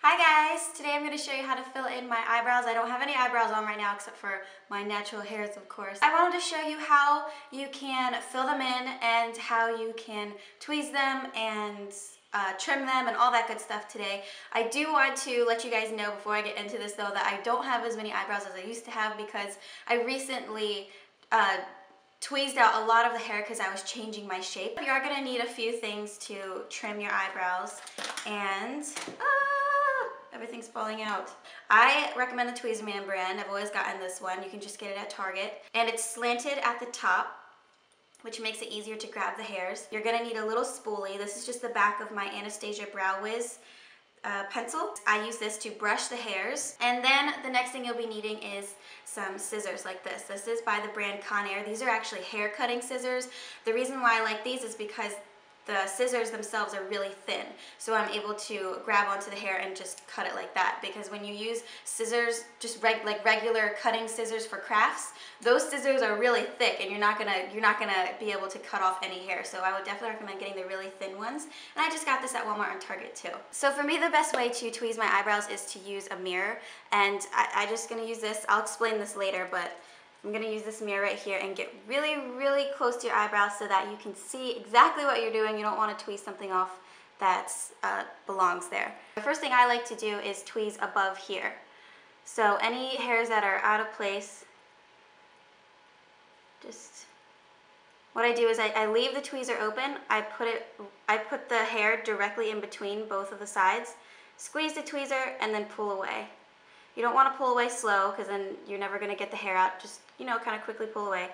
Hi guys! Today I'm going to show you how to fill in my eyebrows. I don't have any eyebrows on right now except for my natural hairs, of course. I wanted to show you how you can fill them in and how you can tweeze them and trim them and all that good stuff today. I do want to let you guys know before I get into this though that I don't have as many eyebrows as I used to have because I recently tweezed out a lot of the hair because I was changing my shape. You are going to need a few things to trim your eyebrows and everything's falling out. I recommend the Tweeze and Trim brand. I've always gotten this one. You can just get it at Target. And it's slanted at the top, which makes it easier to grab the hairs. You're gonna need a little spoolie. This is just the back of my Anastasia Brow Wiz pencil. I use this to brush the hairs. And then the next thing you'll be needing is some scissors like this. This is by the brand Conair. These are actually hair cutting scissors. The reason why I like these is because the scissors themselves are really thin, so I'm able to grab onto the hair and just cut it like that. Because when you use scissors, just like regular cutting scissors for crafts, those scissors are really thick, and you're not gonna be able to cut off any hair. So I would definitely recommend getting the really thin ones. And I just got this at Walmart and Target too. So for me, the best way to tweeze my eyebrows is to use a mirror, and I'm just gonna use this. I'll explain this later, but I'm going to use this mirror right here and get really, really close to your eyebrows so that you can see exactly what you're doing. You don't want to tweeze something off that belongs there. The first thing I like to do is tweeze above here. So any hairs that are out of place, just what I do is I leave the tweezer open. I put the hair directly in between both of the sides, squeeze the tweezer, and then pull away. You don't want to pull away slow because then you're never going to get the hair out. Just, kind of quickly pull away.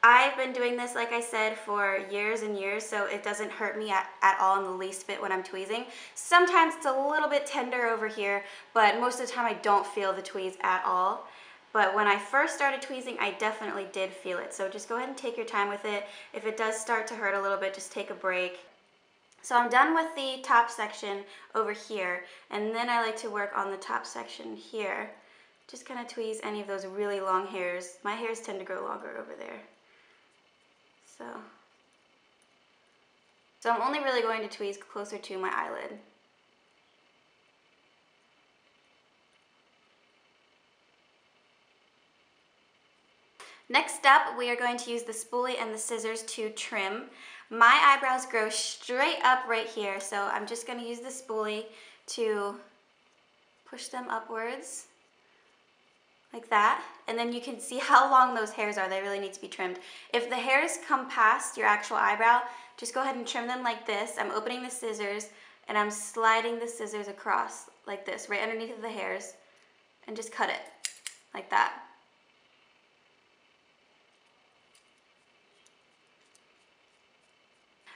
I've been doing this, like I said, for years and years, so it doesn't hurt me at all in the least bit when I'm tweezing. Sometimes it's a little bit tender over here, but most of the time I don't feel the tweeze at all. But when I first started tweezing, I definitely did feel it. So just go ahead and take your time with it. If it does start to hurt a little bit, just take a break. So I'm done with the top section over here, and then I like to work on the top section here. Just kind of tweeze any of those really long hairs. My hairs tend to grow longer over there. So I'm only really going to tweeze closer to my eyelid. Next up, we are going to use the spoolie and the scissors to trim. My eyebrows grow straight up right here, so I'm just going to use the spoolie to push them upwards like that. And then you can see how long those hairs are. They really need to be trimmed. If the hairs come past your actual eyebrow, just go ahead and trim them like this. I'm opening the scissors and I'm sliding the scissors across like this, right underneath the hairs, and just cut it like that.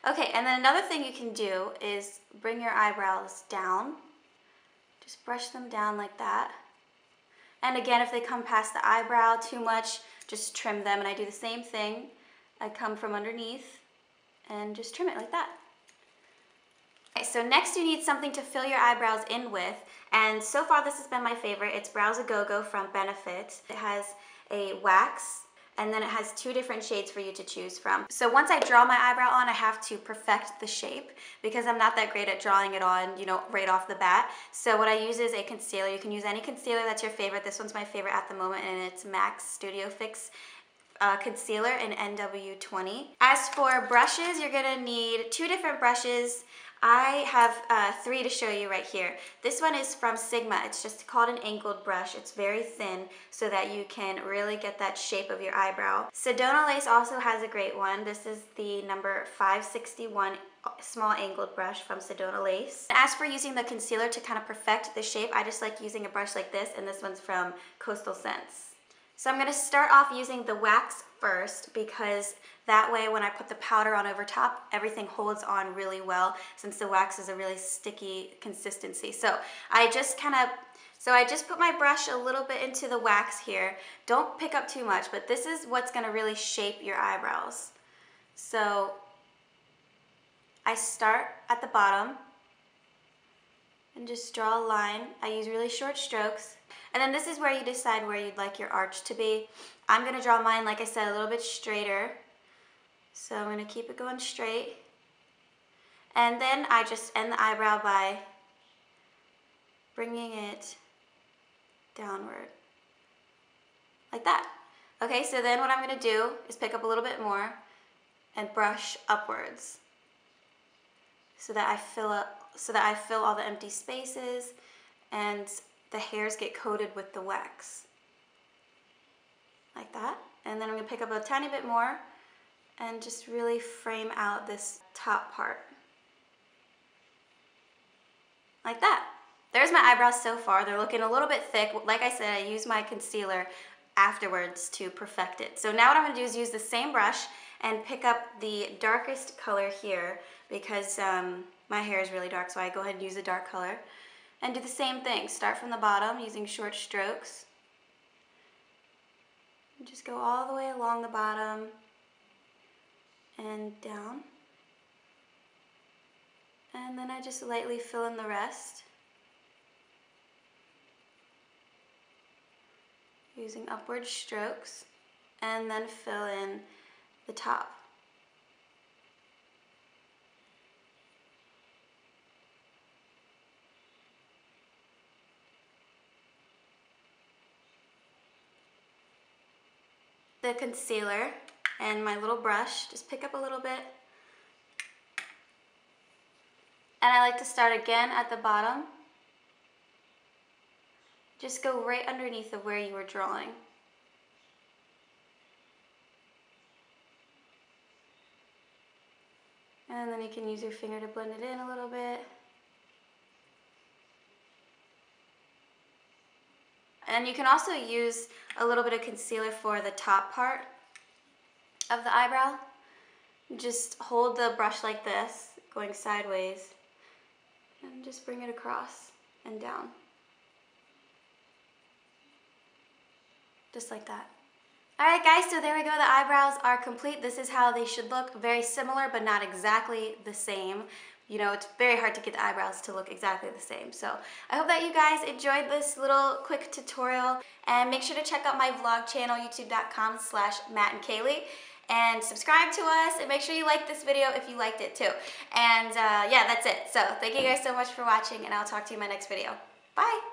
Okay, and then another thing you can do is bring your eyebrows down. Just brush them down like that. And again, if they come past the eyebrow too much, just trim them. And I do the same thing. I come from underneath and just trim it like that. Okay, so next you need something to fill your eyebrows in with. And so far this has been my favorite. It's Brows A Go-Go from Benefit. It has a wax, and then it has two different shades for you to choose from. So once I draw my eyebrow on, I have to perfect the shape because I'm not that great at drawing it on, right off the bat. So what I use is a concealer. You can use any concealer that's your favorite. This one's my favorite at the moment, and it's MAC Studio Fix concealer in NW20. As for brushes, you're gonna need two different brushes. I have three to show you right here. This one is from Sigma. It's just called an angled brush. It's very thin so that you can really get that shape of your eyebrow. Sedona Lace also has a great one. This is the number 561 small angled brush from Sedona Lace. As for using the concealer to kind of perfect the shape, I just like using a brush like this, and this one's from Coastal Scents. So I'm going to start off using the wax first because that way when I put the powder on over top, everything holds on really well since the wax is a really sticky consistency. So I just put my brush a little bit into the wax here. Don't pick up too much, but this is what's going to really shape your eyebrows. So I start at the bottom and just draw a line. I use really short strokes. And then this is where you decide where you'd like your arch to be. I'm going to draw mine, like I said, a little bit straighter. So I'm going to keep it going straight. And then I just end the eyebrow by bringing it downward, like that. Okay, so then what I'm gonna do is pick up a little bit more and brush upwards so that I fill all the empty spaces and the hairs get coated with the wax, like that. And then I'm gonna pick up a tiny bit more and just really frame out this top part, like that. There's my eyebrows so far. They're looking a little bit thick. Like I said, I use my concealer afterwards to perfect it. So now what I'm gonna do is use the same brush and pick up the darkest color here because my hair is really dark, so I go ahead and use a dark color. And do the same thing. Start from the bottom using short strokes. And just go all the way along the bottom and down. And then I just lightly fill in the rest using upward strokes, and then fill in the top. The concealer and my little brush, just pick up a little bit. And I like to start again at the bottom. Just go right underneath of where you were drawing. And then you can use your finger to blend it in a little bit. And you can also use a little bit of concealer for the top part of the eyebrow. Just hold the brush like this, going sideways, and just bring it across and down. Just like that. Alright guys, so there we go. The eyebrows are complete. This is how they should look. Very similar, but not exactly the same. You know, it's very hard to get the eyebrows to look exactly the same. So I hope that you guys enjoyed this little quick tutorial. And make sure to check out my vlog channel, youtube.com/MattandKaylee. And subscribe to us, and make sure you like this video if you liked it too. And yeah, that's it. So thank you guys so much for watching, and I'll talk to you in my next video. Bye!